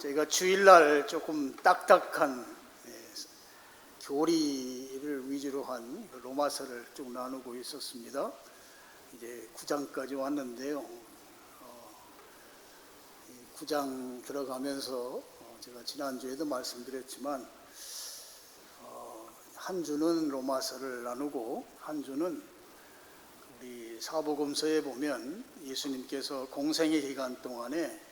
저희가 주일날 조금 딱딱한 교리를 위주로 한 로마서를 쭉 나누고 있었습니다. 이제 9장까지 왔는데요. 9장 들어가면서 제가 지난주에도 말씀드렸지만 한 주는 로마서를 나누고 한 주는 우리 사복음서에 보면 예수님께서 공생의 기간 동안에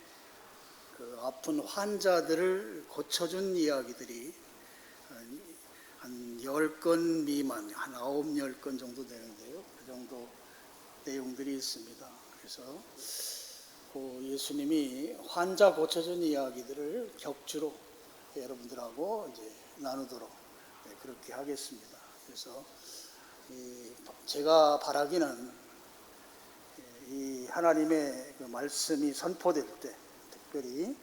그 아픈 환자들을 고쳐준 이야기들이 한 10건 미만, 한 9, 10건 정도 되는데요. 그 정도 내용들이 있습니다. 그래서 그 예수님이 환자 고쳐준 이야기들을 격주로 여러분들하고 이제 나누도록 그렇게 하겠습니다. 그래서 제가 바라기는 이 하나님의 그 말씀이 선포될 때, 특별히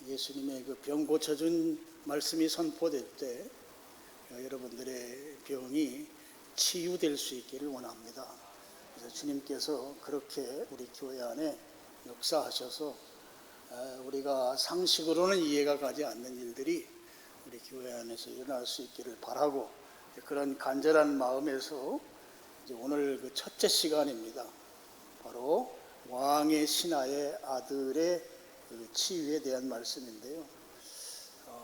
예수님의 그 병 고쳐준 말씀이 선포될 때 여러분들의 병이 치유될 수 있기를 원합니다. 그래서 주님께서 그렇게 우리 교회 안에 역사하셔서 우리가 상식으로는 이해가 가지 않는 일들이 우리 교회 안에서 일어날 수 있기를 바라고, 그런 간절한 마음에서 이제 오늘 그 첫째 시간입니다. 바로 왕의 신하의 아들의 그 치유에 대한 말씀인데요.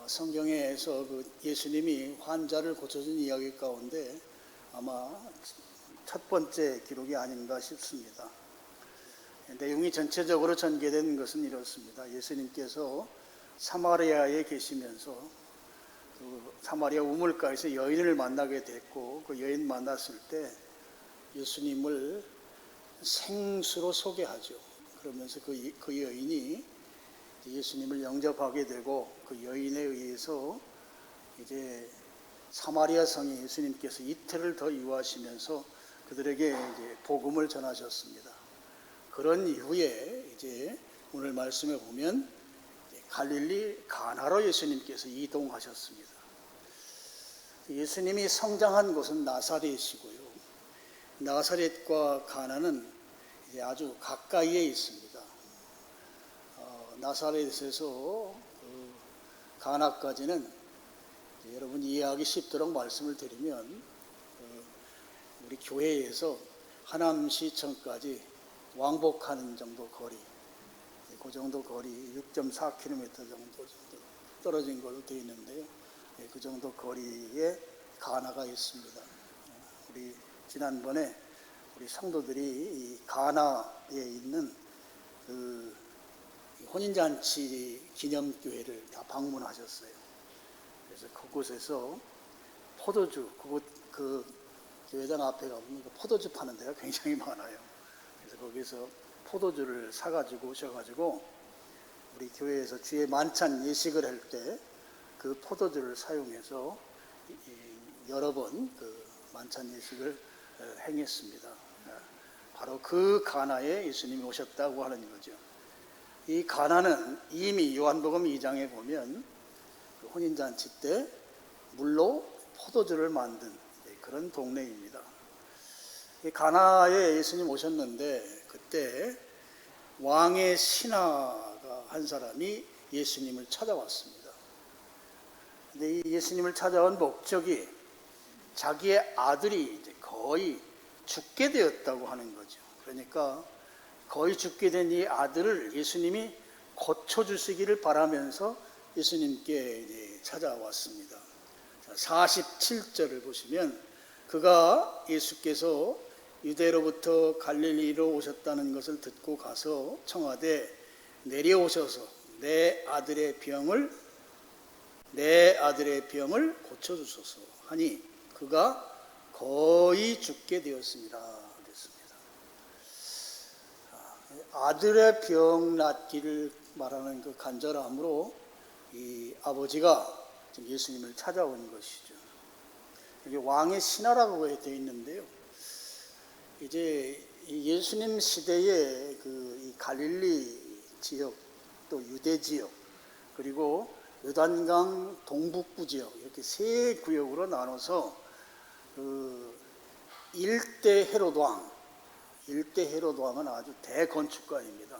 성경에서 그 예수님이 환자를 고쳐준 이야기 가운데 아마 첫 번째 기록이 아닌가 싶습니다. 내용이 전체적으로 전개된 것은 이렇습니다. 예수님께서 사마리아에 계시면서 그 사마리아 우물가에서 여인을 만나게 됐고, 그 여인 만났을 때 예수님을 생수로 소개하죠. 그러면서 그 여인이 예수님을 영접하게 되고, 그 여인에 의해서 이제 사마리아 성에 예수님께서 이틀을 더 유하시면서 그들에게 이제 복음을 전하셨습니다. 그런 이후에 이제 오늘 말씀에 보면 갈릴리 가나로 예수님께서 이동하셨습니다. 예수님이 성장한 곳은 나사렛이고요. 나사렛과 가나는 이제 아주 가까이에 있습니다. 나사렛에서 가나까지는 여러분 이해하기 쉽도록 말씀을 드리면 우리 교회에서 하남시청까지 왕복하는 정도 거리, 그 정도 거리 6.4km 정도 떨어진 걸로 되어 있는데요. 그 정도 거리에 가나가 있습니다. 우리 지난번에 우리 성도들이 이 가나에 있는 그 혼인잔치 기념교회를 다 방문하셨어요. 그래서 그곳에서 포도주, 그 교회당 앞에 가보면 포도주 파는 데가 굉장히 많아요. 그래서 거기서 포도주를 사가지고 오셔가지고 우리 교회에서 주의 만찬 예식을 할 때 그 포도주를 사용해서 여러 번 그 만찬 예식을 행했습니다. 바로 그 가나에 예수님이 오셨다고 하는 거죠. 이 가나는 이미 요한복음 2장에 보면 그 혼인잔치 때 물로 포도주를 만든 그런 동네입니다. 이 가나에 예수님 오셨는데 그때 왕의 신하가 한 사람이 예수님을 찾아왔습니다. 근데 이 예수님을 찾아온 목적이 자기의 아들이 이제 거의 죽게 되었다고 하는 거죠. 그러니까 거의 죽게 된 이 아들을 예수님이 고쳐주시기를 바라면서 예수님께 이제 찾아왔습니다. 47절을 보시면 그가 예수께서 유대로부터 갈릴리로 오셨다는 것을 듣고 가서 청하되 내려오셔서 내 아들의 병을 고쳐주소서 하니 그가 거의 죽게 되었습니다. 그랬습니다. 아들의 병 낫기를 말하는 그 간절함으로 이 아버지가 예수님을 찾아온 것이죠. 여기 왕의 신하라고 되어 있는데요. 이제 예수님 시대에 이 갈릴리 지역, 또 유대 지역, 그리고 요단강 동북부 지역, 이렇게 세 구역으로 나눠서 일대 헤롯 왕은 아주 대건축가입니다.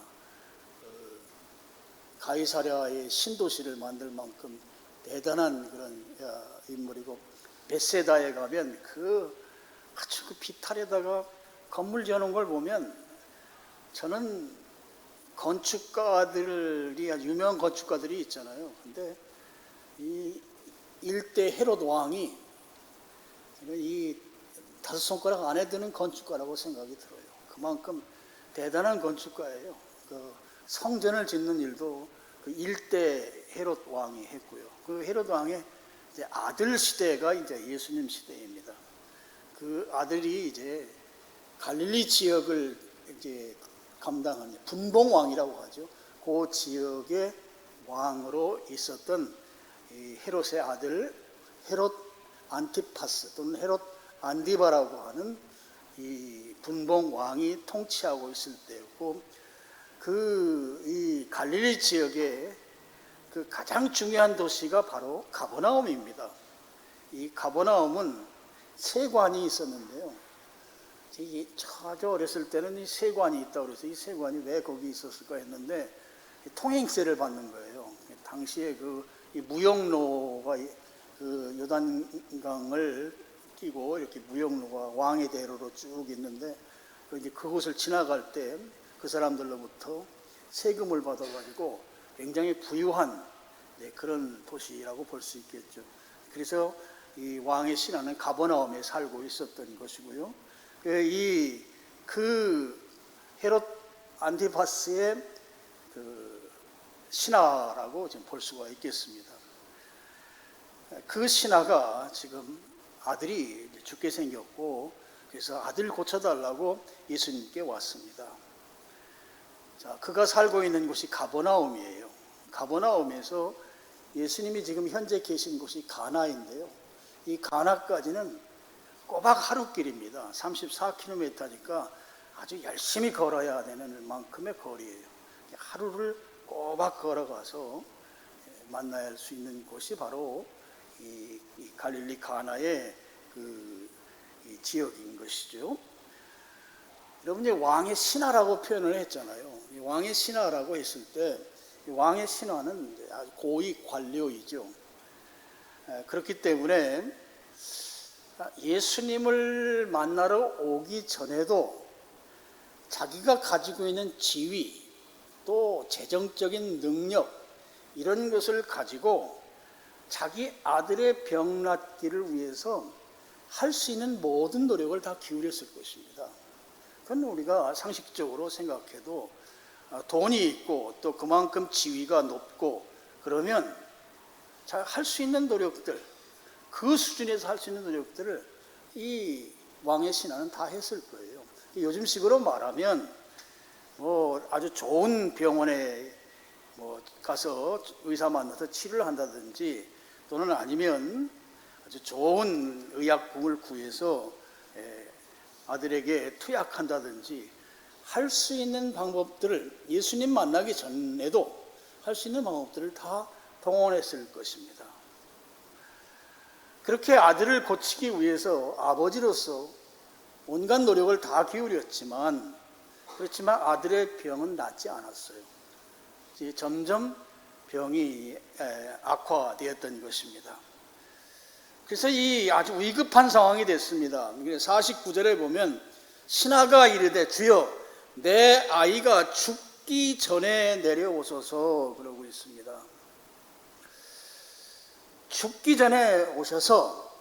가이사랴의 신도시를 만들 만큼 대단한 그런 인물이고, 벳세다에 가면 아주 그 비탈에다가 건물 지어놓은 걸 보면, 저는 건축가들이, 아주 유명한 건축가들이 있잖아요. 근데 이 일대 헤롯 왕이 이 다섯 손가락 안에 드는 건축가라고 생각이 들어요. 그만큼 대단한 건축가예요. 그 성전을 짓는 일도 그 일대 헤롯 왕이 했고요. 그 헤롯 왕의 이제 아들 시대가 이제 예수님 시대입니다. 그 아들이 이제 갈릴리 지역을 이제 감당하는 분봉왕이라고 하죠. 그 지역의 왕으로 있었던 이 헤롯의 아들 헤롯 안티파스 또는 헤롯 안디바라고 하는 이 분봉왕이 통치하고 있을 때였고, 이 갈릴리 지역의 그 가장 중요한 도시가 바로 가버나움입니다. 이 가버나움은 세관이 있었는데요. 아주 어렸을 때는 이 세관이 있다고 그래서 이 세관이 왜 거기 있었을까 했는데, 통행세를 받는 거예요. 당시에 이 무역로가 그 요단강을 끼고 이렇게 무역로가 왕의 대로로 쭉 있는데, 이제 그곳을 지나갈 때 그 사람들로부터 세금을 받아가지고 굉장히 부유한 그런 도시라고 볼 수 있겠죠. 그래서 이 왕의 신하는 가버나움에 살고 있었던 것이고요. 그 헤롯 안티파스의 그 신하라고 지금 볼 수가 있겠습니다. 그 신하가 지금 아들이 죽게 생겼고, 그래서 아들 고쳐달라고 예수님께 왔습니다. 자, 그가 살고 있는 곳이 가버나움이에요. 가버나움에서 예수님이 지금 현재 계신 곳이 가나인데요. 이 가나까지는 꼬박 하루길입니다. 34km니까 아주 열심히 걸어야 되는 만큼의 거리예요. 하루를 꼬박 걸어가서 만나야 할 수 있는 곳이 바로 이 갈릴리 가나의 이 지역인 것이죠. 여러분이 왕의 신하라고 표현을 했잖아요. 이 왕의 신하라고 했을 때, 이 왕의 신하는 아주 고위 관료이죠. 그렇기 때문에 예수님을 만나러 오기 전에도 자기가 가지고 있는 지위, 또 재정적인 능력, 이런 것을 가지고 자기 아들의 병 낫기를 위해서 할 수 있는 모든 노력을 다 기울였을 것입니다. 그건 우리가 상식적으로 생각해도 돈이 있고 또 그만큼 지위가 높고 그러면 할 수 있는 노력들, 그 수준에서 할 수 있는 노력들을 이 왕의 신하는 다 했을 거예요. 요즘식으로 말하면 아주 좋은 병원에 가서 의사 만나서 치료를 한다든지, 또는 아니면 아주 좋은 의약품을 구해서 아들에게 투약한다든지, 할 수 있는 방법들을 예수님 만나기 전에도 할 수 있는 방법들을 다 동원했을 것입니다. 그렇게 아들을 고치기 위해서 아버지로서 온갖 노력을 다 기울였지만, 그렇지만 아들의 병은 낫지 않았어요. 점점 병이 악화되었던 것입니다. 그래서 이 아주 위급한 상황이 됐습니다. 49절에 보면 신하가 이르되 주여 내 아이가 죽기 전에 내려오소서 그러고 있습니다. 죽기 전에 오셔서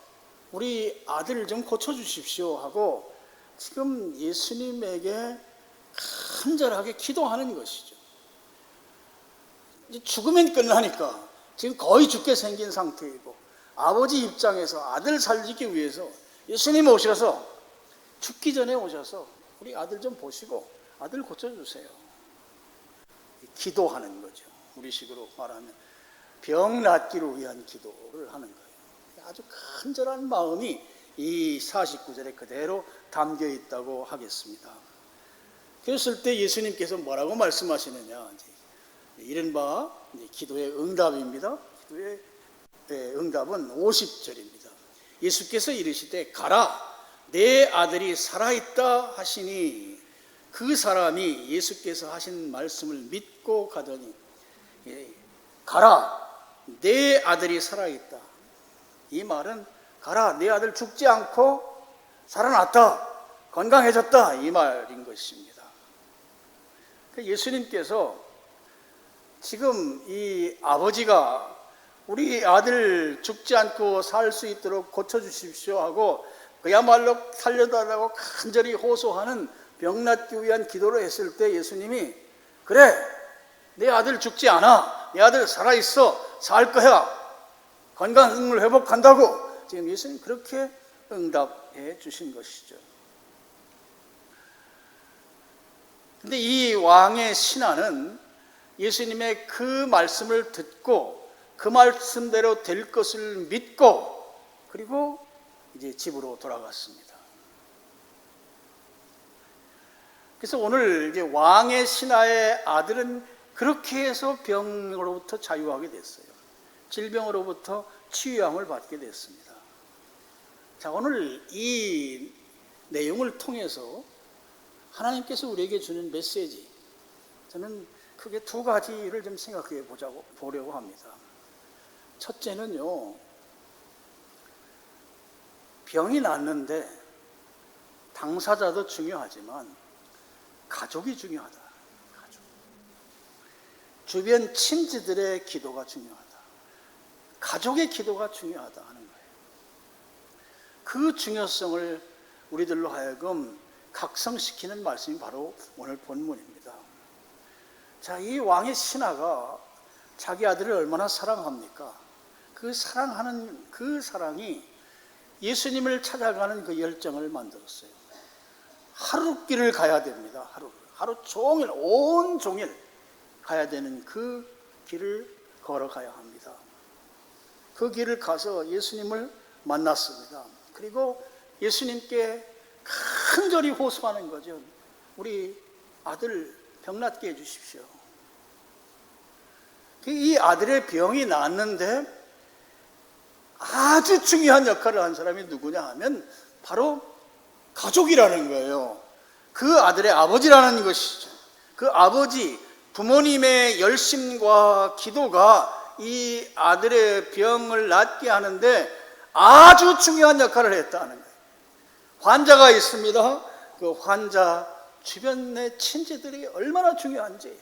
우리 아들을 좀 고쳐주십시오 하고 지금 예수님에게 간절하게 기도하는 것이죠. 이제 죽으면 끝나니까 지금 거의 죽게 생긴 상태이고, 아버지 입장에서 아들 살리기 위해서 예수님 오셔서 죽기 전에 오셔서 우리 아들 좀 보시고 아들 고쳐주세요. 기도하는 거죠. 우리식으로 말하면 병 낫기를 위한 기도를 하는 거예요. 아주 간절한 마음이 이 49절에 그대로 담겨 있다고 하겠습니다. 그랬을 때 예수님께서 뭐라고 말씀하시느냐, 이른바 기도의 응답입니다. 기도의 응답은 50절입니다. 예수께서 이르시되 가라 내 아들이 살아있다 하시니 그 사람이 예수께서 하신 말씀을 믿고 가더니 가라, 내 아들이 살아있다. 이 말은 가라, 내 아들 죽지 않고 살아났다, 건강해졌다, 이 말인 것입니다. 예수님께서 지금 이 아버지가 우리 아들 죽지 않고 살 수 있도록 고쳐주십시오 하고 그야말로 살려달라고 간절히 호소하는 병낫기 위한 기도를 했을 때 예수님이 그래, 내 아들 죽지 않아, 내 아들 살아있어, 살 거야, 건강을 회복한다고 지금 예수님 그렇게 응답해 주신 것이죠. 근데 이 왕의 신하는 예수님의 그 말씀을 듣고 그 말씀대로 될 것을 믿고 그리고 이제 집으로 돌아갔습니다. 그래서 오늘 이제 왕의 신하의 아들은 그렇게 해서 병으로부터 자유하게 됐어요. 질병으로부터 치유함을 받게 됐습니다. 자, 오늘 이 내용을 통해서 하나님께서 우리에게 주는 메시지, 저는 크게 두 가지를 좀 생각해 보려고 합니다. 첫째는요, 병이 났는데 당사자도 중요하지만 가족이 중요하다. 가족. 주변 친지들의 기도가 중요하다. 가족의 기도가 중요하다 하는 거예요. 그 중요성을 우리들로 하여금 각성시키는 말씀이 바로 오늘 본문입니다. 자, 이 왕의 신하가 자기 아들을 얼마나 사랑합니까? 그 사랑하는 그 사랑이 예수님을 찾아가는 그 열정을 만들었어요. 하루길을 가야 됩니다. 하루 종일, 온 종일 가야 되는 그 길을 걸어가야 합니다. 그 길을 가서 예수님을 만났습니다. 그리고 예수님께 간절히 호소하는 거죠. 우리 아들 병낫게 해주십시오. 이 아들의 병이 나았는데 아주 중요한 역할을 한 사람이 누구냐 하면 바로 가족이라는 거예요. 그 아들의 아버지라는 것이죠. 그 아버지, 부모님의 열심과 기도가 이 아들의 병을 낫게 하는데 아주 중요한 역할을 했다는 거예요. 환자가 있습니다. 그 환자 주변의 친지들이 얼마나 중요한지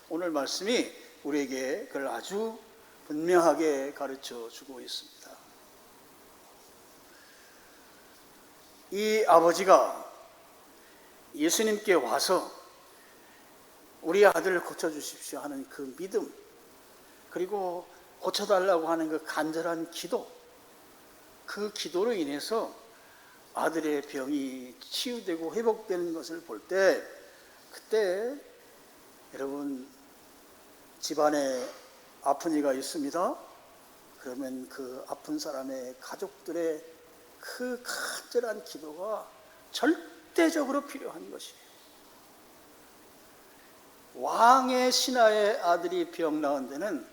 오늘 말씀이 우리에게 그걸 아주 분명하게 가르쳐 주고 있습니다. 이 아버지가 예수님께 와서 우리 아들을 고쳐주십시오 하는 그 믿음, 그리고 고쳐달라고 하는 그 간절한 기도, 그 기도로 인해서 아들의 병이 치유되고 회복되는 것을 볼 때, 그때 여러분 집안에 아픈 이가 있습니다. 그러면 그 아픈 사람의 가족들의 그 간절한 기도가 절대적으로 필요한 것이에요. 왕의 신하의 아들이 병 나은 데는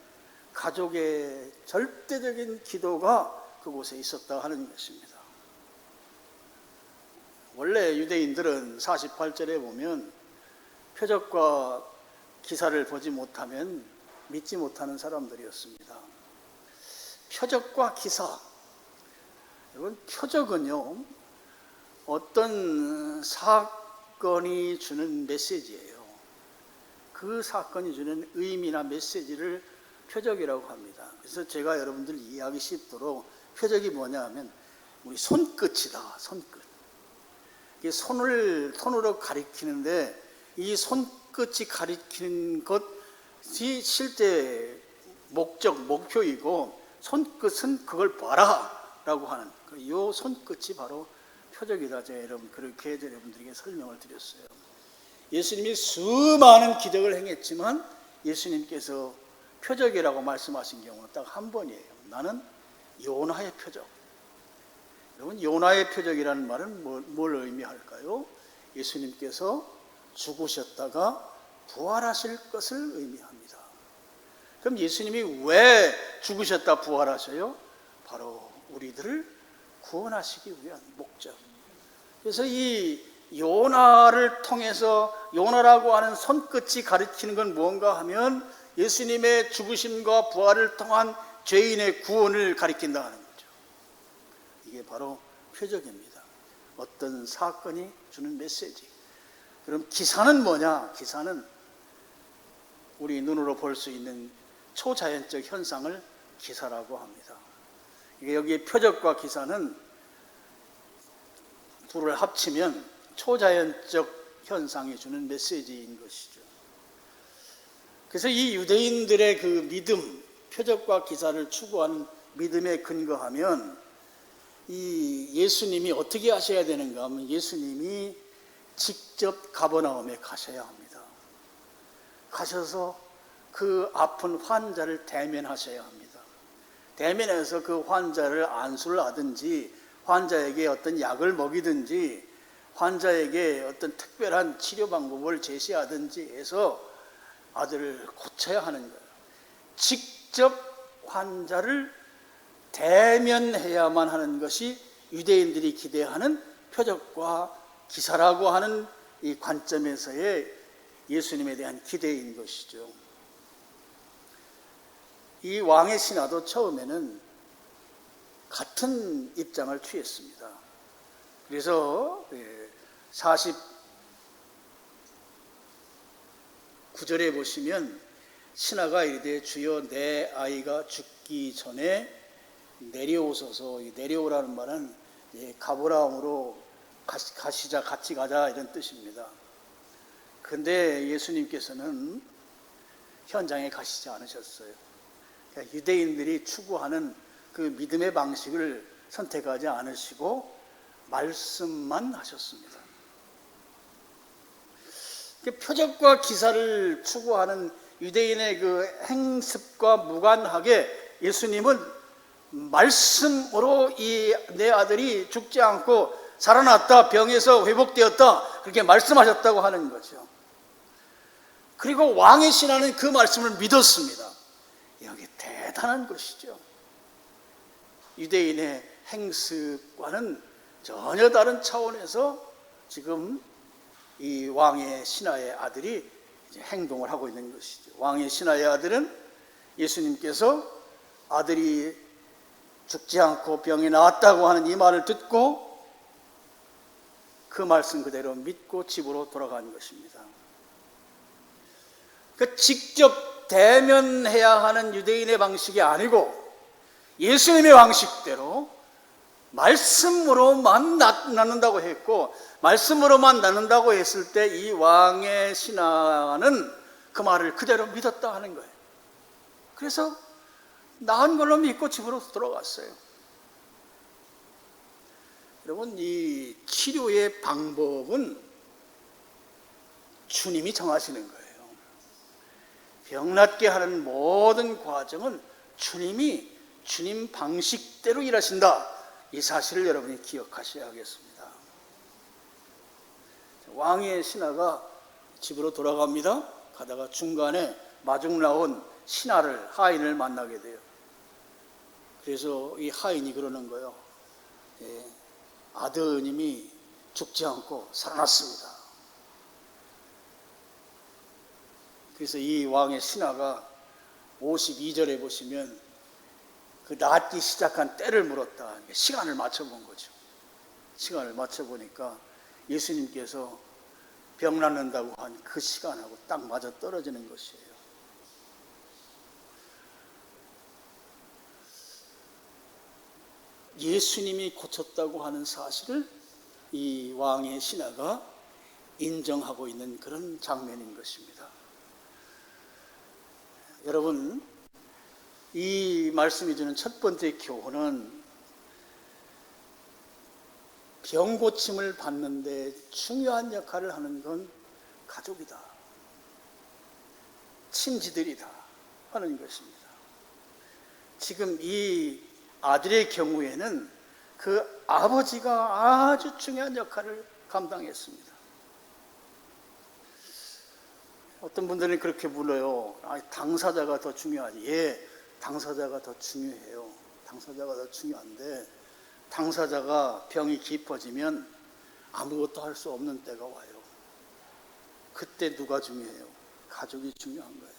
가족의 절대적인 기도가 그곳에 있었다 하는 것입니다. 원래 유대인들은 48절에 보면 표적과 기사를 보지 못하면 믿지 못하는 사람들이었습니다. 표적과 기사, 여러분 표적은요 어떤 사건이 주는 메시지예요. 그 사건이 주는 의미나 메시지를 표적이라고 합니다. 그래서 제가 여러분들 이해하기 쉽도록 표적이 뭐냐 하면 우리 손끝이다. 손끝. 이게 손으로 가리키는데 이 손끝이 가리키는 것이 실제 목표이고 손끝은 그걸 봐라 라고 하는 이 손끝이 바로 표적이다. 제가 여러분 그렇게 여러분들에게 설명을 드렸어요. 예수님이 수많은 기적을 행했지만 예수님께서 표적이라고 말씀하신 경우는 딱 한 번이에요. 나는 요나의 표적. 여러분 요나의 표적이라는 말은 뭘 의미할까요? 예수님께서 죽으셨다가 부활하실 것을 의미합니다. 그럼 예수님이 왜 죽으셨다 부활하셔요? 바로 우리들을 구원하시기 위한 목적. 그래서 이 요나를 통해서 요나라고 하는 손끝이 가리키는 건 뭔가 하면 예수님의 죽으심과 부활을 통한 죄인의 구원을 가리킨다는 거죠. 이게 바로 표적입니다. 어떤 사건이 주는 메시지. 그럼 기사는 뭐냐? 기사는 우리 눈으로 볼 수 있는 초자연적 현상을 기사라고 합니다. 여기 표적과 기사는 둘을 합치면 초자연적 현상이 주는 메시지인 것이죠. 그래서 이 유대인들의 그 믿음, 표적과 기사를 추구하는 믿음에 근거하면 이 예수님이 어떻게 하셔야 되는가 하면 예수님이 직접 가버나움에 가셔야 합니다. 가셔서 그 아픈 환자를 대면하셔야 합니다. 대면해서 그 환자를 안수를 하든지 환자에게 어떤 약을 먹이든지 환자에게 어떤 특별한 치료 방법을 제시하든지 해서 아들을 고쳐야 하는 거예요. 직접 환자를 대면해야만 하는 것이 유대인들이 기대하는 표적과 기사라고 하는 이 관점에서의 예수님에 대한 기대인 것이죠. 이 왕의 신하도 처음에는 같은 입장을 취했습니다. 그래서 49절에 보시면 신하가 이르되 주여 내 아이가 죽기 전에 내려오소서. 내려오라는 말은 가버나움으로 가시자, 같이 가자 이런 뜻입니다. 근데 예수님께서는 현장에 가시지 않으셨어요. 그러니까 유대인들이 추구하는 그 믿음의 방식을 선택하지 않으시고 말씀만 하셨습니다. 표적과 기사를 추구하는 유대인의 그 행습과 무관하게 예수님은 말씀으로 이 내 아들이 죽지 않고 살아났다, 병에서 회복되었다, 그렇게 말씀하셨다고 하는 거죠. 그리고 왕의 신하는 그 말씀을 믿었습니다. 여기 대단한 것이죠. 유대인의 행습과는 전혀 다른 차원에서 지금 이 왕의 신하의 아들이 이제 행동을 하고 있는 것이죠. 왕의 신하의 아들은 예수님께서 아들이 죽지 않고 병이 나았다고 하는 이 말을 듣고 그 말씀 그대로 믿고 집으로 돌아간 것입니다. 그 직접 대면해야 하는 유대인의 방식이 아니고 예수님의 방식대로 말씀으로만 낳는다고 했고, 말씀으로만 낳는다고 했을 때 이 왕의 신하는 그 말을 그대로 믿었다 하는 거예요. 그래서 나은 걸로 믿고 집으로 돌아갔어요. 여러분, 이 치료의 방법은 주님이 정하시는 거예요. 병 낫게 하는 모든 과정은 주님 방식대로 일하신다. 이 사실을 여러분이 기억하셔야겠습니다. 왕의 신하가 집으로 돌아갑니다. 가다가 중간에 마중 나온 하인을 만나게 돼요. 그래서 이 하인이 그러는 거예요. 아드님이 죽지 않고 살아났습니다. 그래서 이 왕의 신하가 52절에 보시면 그 낫기 시작한 때를 물었다. 시간을 맞춰본 거죠. 시간을 맞춰보니까 예수님께서 병 낫는다고 한 그 시간하고 딱 맞아 떨어지는 것이에요. 예수님이 고쳤다고 하는 사실을 이 왕의 신하가 인정하고 있는 그런 장면인 것입니다. 여러분, 이 말씀이 주는 첫 번째 교훈은 병 고침을 받는데 중요한 역할을 하는 건 가족이다, 친지들이다 하는 것입니다. 지금 이 아들의 경우에는 그 아버지가 아주 중요한 역할을 감당했습니다. 어떤 분들은 그렇게 물어요. 당사자가 더 중요하지. 예, 당사자가 더 중요해요. 당사자가 더 중요한데 당사자가 병이 깊어지면 아무것도 할 수 없는 때가 와요. 그때 누가 중요해요? 가족이 중요한 거예요.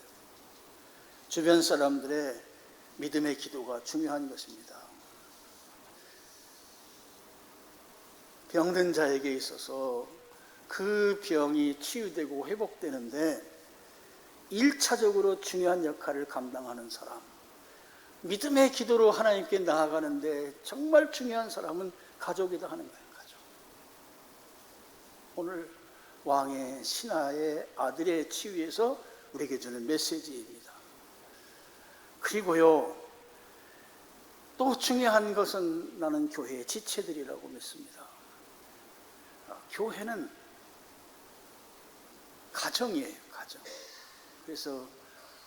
주변 사람들의 믿음의 기도가 중요한 것입니다. 병든 자에게 있어서 그 병이 치유되고 회복되는데 1차적으로 중요한 역할을 감당하는 사람, 믿음의 기도로 하나님께 나아가는데 정말 중요한 사람은 가족이다 하는 거예요. 가족. 오늘 왕의 신하의 아들의 치유에서 우리에게 주는 메시지입니다. 그리고요, 또 중요한 것은 나는 교회의 지체들이라고 믿습니다. 교회는 가정이에요, 가정. 그래서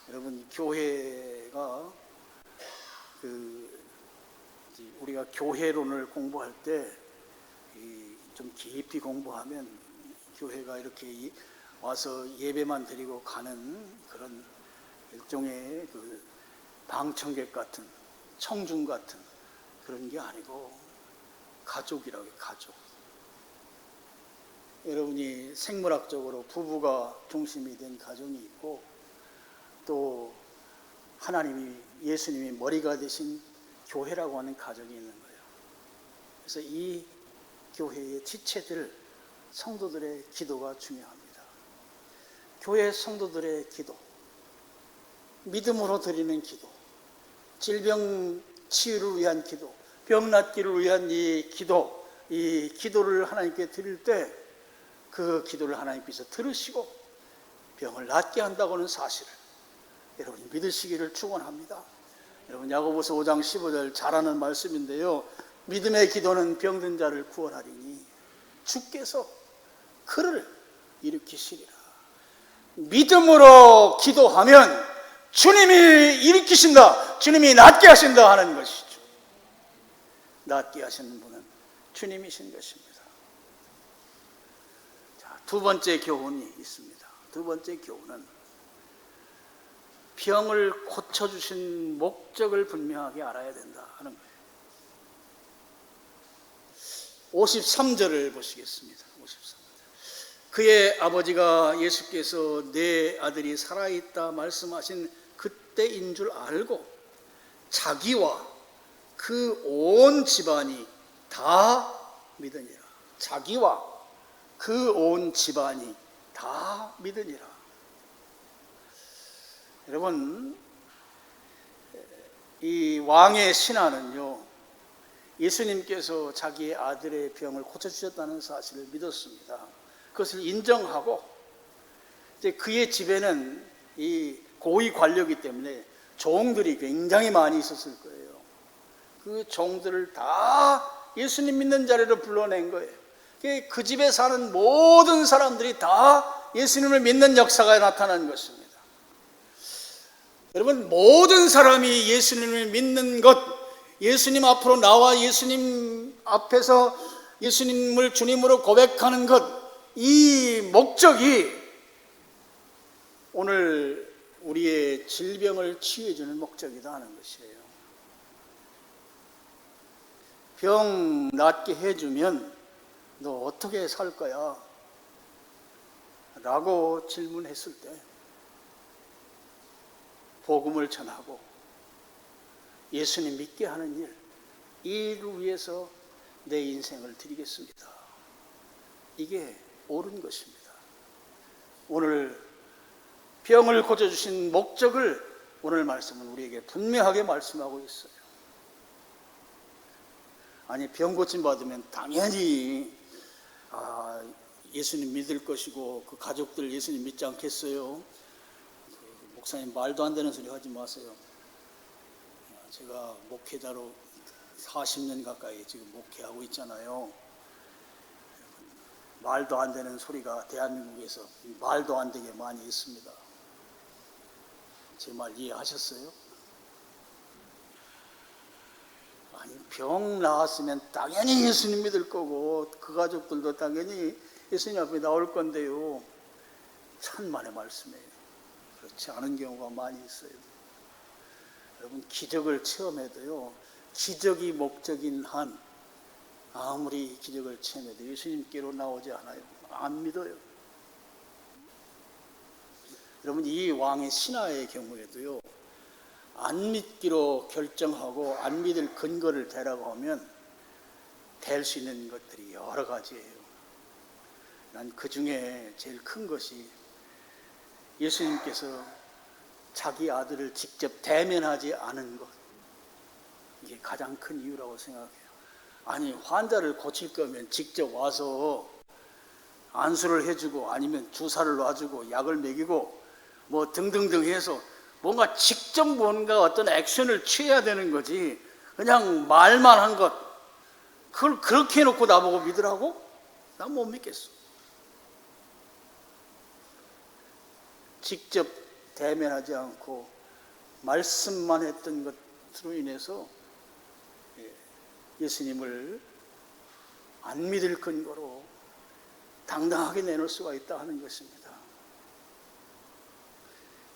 여러분, 교회가 우리가 교회론을 공부할 때 좀 깊이 공부하면 교회가 이렇게 와서 예배만 드리고 가는 그런 일종의 방청객 같은, 청중 같은 그런 게 아니고 가족이라고 해요, 가족. 여러분이 생물학적으로 부부가 중심이 된 가정이 있고, 또 하나님이, 예수님이 머리가 되신 교회라고 하는 가정이 있는 거예요. 그래서 이 교회의 지체들, 성도들의 기도가 중요합니다. 교회 성도들의 기도, 믿음으로 드리는 기도, 질병 치유를 위한 기도, 병 낫기를 위한 이 기도를 하나님께 드릴 때 그 기도를 하나님께서 들으시고 병을 낫게 한다고는 사실을 여러분이 믿으시기를 축원합니다. 여러분, 야고보서 5장 15절 잘 아는 말씀인데요, 믿음의 기도는 병든 자를 구원하리니 주께서 그를 일으키시리라. 믿음으로 기도하면 주님이 일으키신다, 주님이 낫게 하신다 하는 것이죠. 낫게 하시는 분은 주님이신 것입니다. 자, 두 번째 교훈이 있습니다. 두 번째 교훈은 병을 고쳐주신 목적을 분명하게 알아야 된다 하는 거예요. 53절을 보시겠습니다. 53절. 그의 아버지가 예수께서 내 아들이 살아있다 말씀하신 그때인 줄 알고 자기와 그 온 집안이 다 믿으니라. 자기와 그 온 집안이 다 믿으니라. 여러분, 이 왕의 신하는요, 예수님께서 자기의 아들의 병을 고쳐주셨다는 사실을 믿었습니다. 그것을 인정하고, 이제 그의 집에는 이 고위 관료이기 때문에 종들이 굉장히 많이 있었을 거예요. 그 종들을 다 예수님 믿는 자리로 불러낸 거예요. 그 집에 사는 모든 사람들이 다 예수님을 믿는 역사가 나타난 것입니다. 여러분, 모든 사람이 예수님을 믿는 것, 예수님 앞으로 나와 예수님 앞에서 예수님을 주님으로 고백하는 것, 이 목적이 오늘 우리의 질병을 치유해 주는 목적이다 하는 것이에요. 병 낫게 해주면 너 어떻게 살 거야? 라고 질문했을 때 복음을 전하고 예수님 믿게 하는 일, 이 일을 위해서 내 인생을 드리겠습니다. 이게 옳은 것입니다. 오늘 병을 고쳐주신 목적을 오늘 말씀은 우리에게 분명하게 말씀하고 있어요. 아니, 병 고침 받으면 당연히 예수님 믿을 것이고 그 가족들 예수님 믿지 않겠어요? 목사님, 말도 안 되는 소리 하지 마세요. 제가 목회자로 40년 가까이 지금 목회하고 있잖아요. 말도 안 되는 소리가 대한민국에서 말도 안 되게 많이 있습니다. 제 말 이해하셨어요? 아니, 병 나았으면 당연히 예수님 믿을 거고 그 가족들도 당연히 예수님 앞에 나올 건데요. 천만의 말씀이에요. 그렇지 않은 경우가 많이 있어요. 여러분, 기적을 체험해도요, 기적이 목적인 한 아무리 기적을 체험해도 예수님께로 나오지 않아요. 안 믿어요. 여러분, 이 왕의 신하의 경우에도요, 안 믿기로 결정하고 안 믿을 근거를 대라고 하면 될 수 있는 것들이 여러 가지예요. 난 그 중에 제일 큰 것이 예수님께서 자기 아들을 직접 대면하지 않은 것, 이게 가장 큰 이유라고 생각해요. 아니, 환자를 고칠 거면 직접 와서 안수를 해주고 아니면 주사를 놔주고 약을 먹이고 뭐 등등등 해서 뭔가 직접 뭔가 어떤 액션을 취해야 되는 거지, 그냥 말만 한 것, 그걸 그렇게 해놓고 나보고 믿으라고? 난 못 믿겠어. 직접 대면하지 않고 말씀만 했던 것으로 인해서 예수님을 안 믿을 근거로 당당하게 내놓을 수가 있다 하는 것입니다.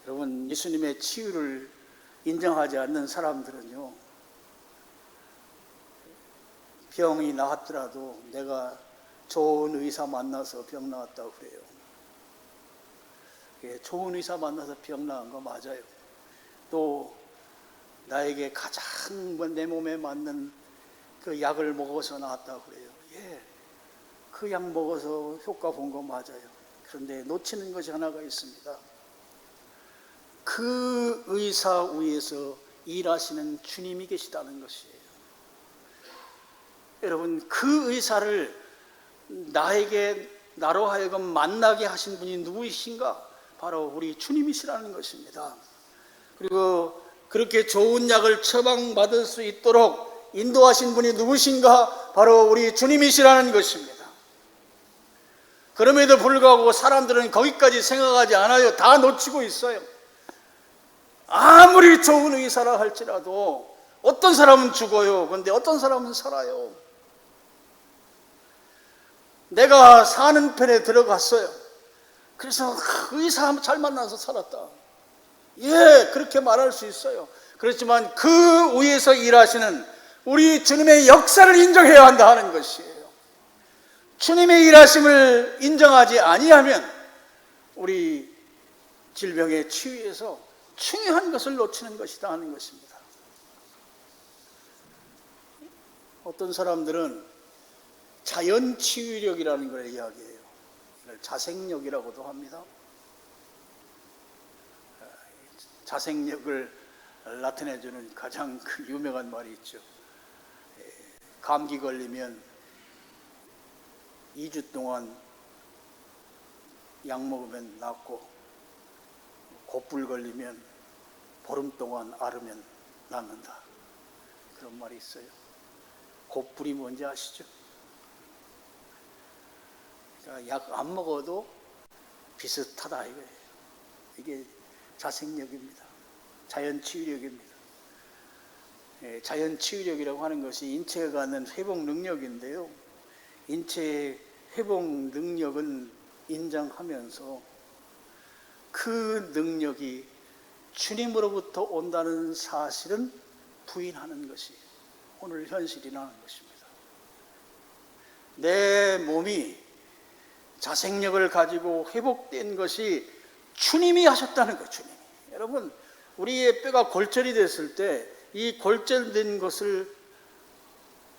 여러분, 예수님의 치유를 인정하지 않는 사람들은요, 병이 나았더라도 내가 좋은 의사 만나서 병 나았다고 그래요. 좋은 의사 만나서 병 나은 거 맞아요. 또 나에게 가장 내 몸에 맞는 그 약을 먹어서 나았다고 그래요. 예, 그 약 먹어서 효과 본 거 맞아요. 그런데 놓치는 것이 하나가 있습니다. 그 의사 위에서 일하시는 주님이 계시다는 것이에요. 여러분, 그 의사를 나로 하여금 만나게 하신 분이 누구이신가? 바로 우리 주님이시라는 것입니다. 그리고 그렇게 좋은 약을 처방받을 수 있도록 인도하신 분이 누구신가? 바로 우리 주님이시라는 것입니다. 그럼에도 불구하고 사람들은 거기까지 생각하지 않아요. 다 놓치고 있어요. 아무리 좋은 의사라 할지라도 어떤 사람은 죽어요. 그런데 어떤 사람은 살아요. 내가 사는 편에 들어갔어요. 그래서 의사 잘 만나서 살았다. 예, 그렇게 말할 수 있어요. 그렇지만 그 위에서 일하시는 우리 주님의 역사를 인정해야 한다 하는 것이에요. 주님의 일하심을 인정하지 아니하면 우리 질병의 치유에서 중요한 것을 놓치는 것이다 하는 것입니다. 어떤 사람들은 자연치유력이라는 걸 이야기해요. 이걸 자생력이라고도 합니다. 자생력을 나타내주는 가장 유명한 말이 있죠. 감기 걸리면 2주 동안 약 먹으면 낫고, 곧불 걸리면 보름 동안 앓으면 낫는다. 그런 말이 있어요. 곧불이 뭔지 아시죠? 그러니까 약 안 먹어도 비슷하다 이거예요. 이게 자생력입니다. 자연치유력입니다. 자연치유력이라고 하는 것이 인체가 갖는 회복 능력인데요. 인체의 회복 능력은 인정하면서 그 능력이 주님으로부터 온다는 사실은 부인하는 것이 오늘 현실이라는 것입니다. 내 몸이 자생력을 가지고 회복된 것이 주님이 하셨다는 거예요. 주님이. 여러분, 우리의 뼈가 골절이 됐을 때 이 골절된 것을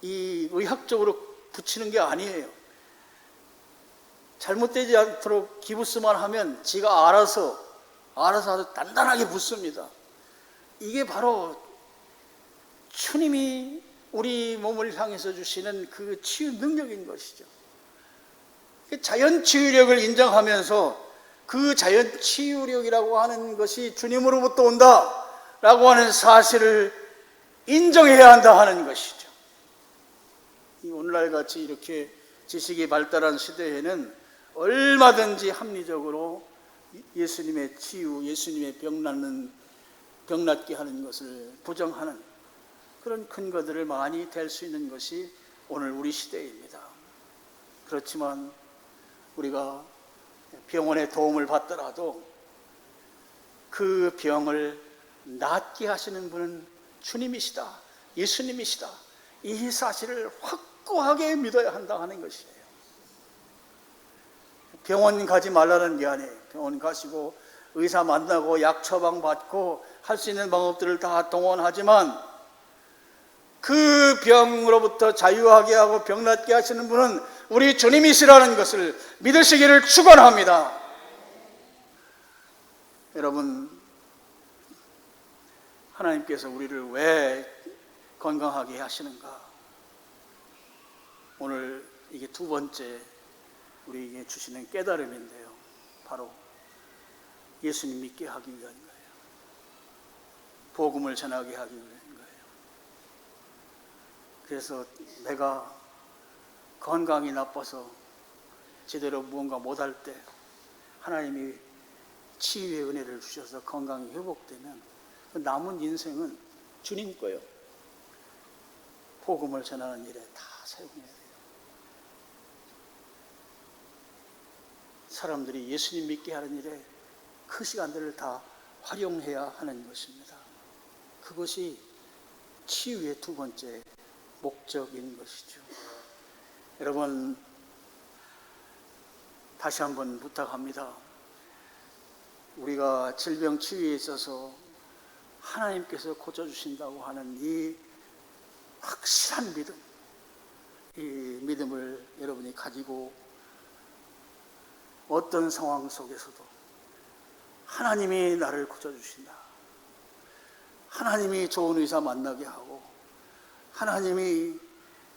이 의학적으로 붙이는 게 아니에요. 잘못되지 않도록 기부스만 하면 지가 알아서 아주 단단하게 붙습니다. 이게 바로 주님이 우리 몸을 향해서 주시는 그 치유 능력인 것이죠. 자연치유력을 인정하면서 그 자연치유력이라고 하는 것이 주님으로부터 온다라고 하는 사실을 인정해야 한다 하는 것이죠. 오늘날 같이 이렇게 지식이 발달한 시대에는 얼마든지 합리적으로 예수님의 치유, 예수님의 병 낫게 하는 것을 부정하는 그런 근거들을 많이 댈 수 있는 것이 오늘 우리 시대입니다. 그렇지만 우리가 병원의 도움을 받더라도 그 병을 낫게 하시는 분은 주님이시다, 예수님이시다, 이 사실을 확고하게 믿어야 한다 하는 것이에요. 병원 가지 말라는 게 아니에요. 병원 가시고 의사 만나고 약 처방 받고 할 수 있는 방법들을 다 동원하지만 그 병으로부터 자유하게 하고 병 낫게 하시는 분은 우리 주님이시라는 것을 믿으시기를 축원합니다. 여러분, 하나님께서 우리를 왜 건강하게 하시는가? 오늘 이게 두 번째 우리에게 주시는 깨달음인데요, 바로 예수님 믿게 하기 위한 거예요. 복음을 전하게 하기 위한 거예요. 그래서 내가 건강이 나빠서 제대로 무언가 못할 때 하나님이 치유의 은혜를 주셔서 건강이 회복되면 남은 인생은 주님 거예요. 복음을 전하는 일에 다 사용해야 돼요. 사람들이 예수님 믿게 하는 일에 그 시간들을 다 활용해야 하는 것입니다. 그것이 치유의 두 번째 목적인 것이죠. 여러분, 다시 한번 부탁합니다. 우리가 질병 치유에 있어서 하나님께서 고쳐주신다고 하는 이 확실한 믿음, 이 믿음을 여러분이 가지고 어떤 상황 속에서도 하나님이 나를 고쳐주신다, 하나님이 좋은 의사 만나게 하고 하나님이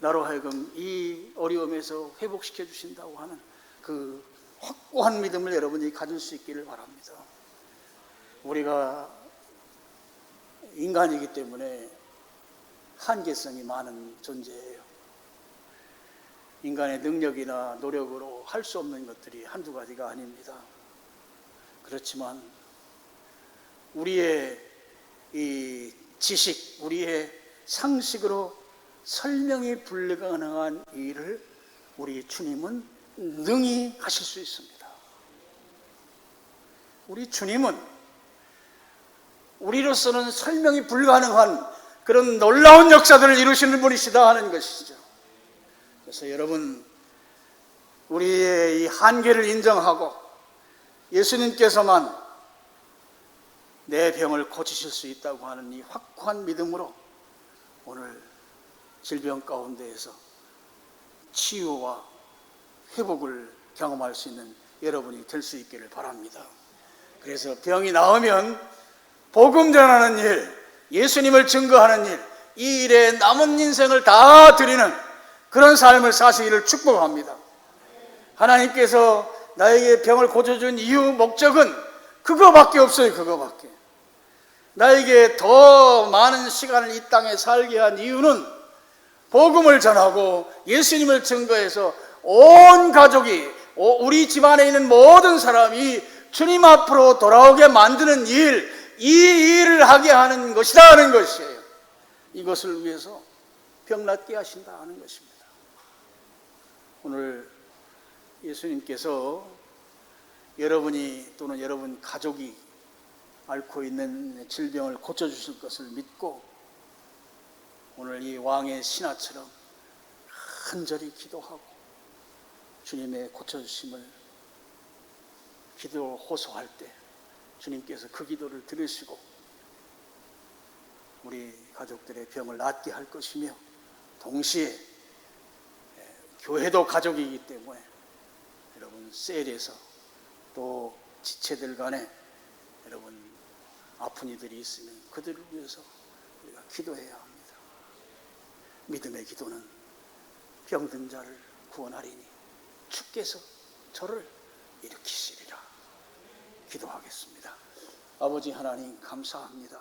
나로 하여금 이 어려움에서 회복시켜 주신다고 하는 그 확고한 믿음을 여러분이 가질 수 있기를 바랍니다. 우리가 인간이기 때문에 한계성이 많은 존재예요. 인간의 능력이나 노력으로 할 수 없는 것들이 한두 가지가 아닙니다. 그렇지만 우리의 이 지식, 우리의 상식으로 설명이 불가능한 일을 우리 주님은 능히 하실 수 있습니다. 우리 주님은 우리로서는 설명이 불가능한 그런 놀라운 역사들을 이루시는 분이시다 하는 것이죠. 그래서 여러분, 우리의 이 한계를 인정하고 예수님께서만 내 병을 고치실 수 있다고 하는 이 확고한 믿음으로 오늘 질병 가운데에서 치유와 회복을 경험할 수 있는 여러분이 될 수 있기를 바랍니다. 그래서 병이 나으면 복음 전하는 일, 예수님을 증거하는 일, 이 일에 남은 인생을 다 드리는 그런 삶을 사시기를 축복합니다. 하나님께서 나에게 병을 고쳐준 이유, 목적은 그거밖에 없어요. 그거밖에. 나에게 더 많은 시간을 이 땅에 살게 한 이유는 복음을 전하고 예수님을 증거해서 온 가족이, 우리 집안에 있는 모든 사람이 주님 앞으로 돌아오게 만드는 일, 이 일을 하게 하는 것이다 하는 것이에요. 이것을 위해서 병 낫게 하신다 하는 것입니다. 오늘 예수님께서 여러분이 또는 여러분 가족이 앓고 있는 질병을 고쳐주실 것을 믿고 오늘 이 왕의 신하처럼 간절히 기도하고 주님의 고쳐주심을 기도 호소할 때 주님께서 그 기도를 들으시고 우리 가족들의 병을 낫게 할 것이며, 동시에 교회도 가족이기 때문에 여러분 셀에서 또 지체들 간에 여러분 아픈 이들이 있으면 그들을 위해서 우리가 기도해야 합니다. 믿음의 기도는 병든 자를 구원하리니 주께서 저를 일으키시리라. 기도하겠습니다. 아버지 하나님, 감사합니다.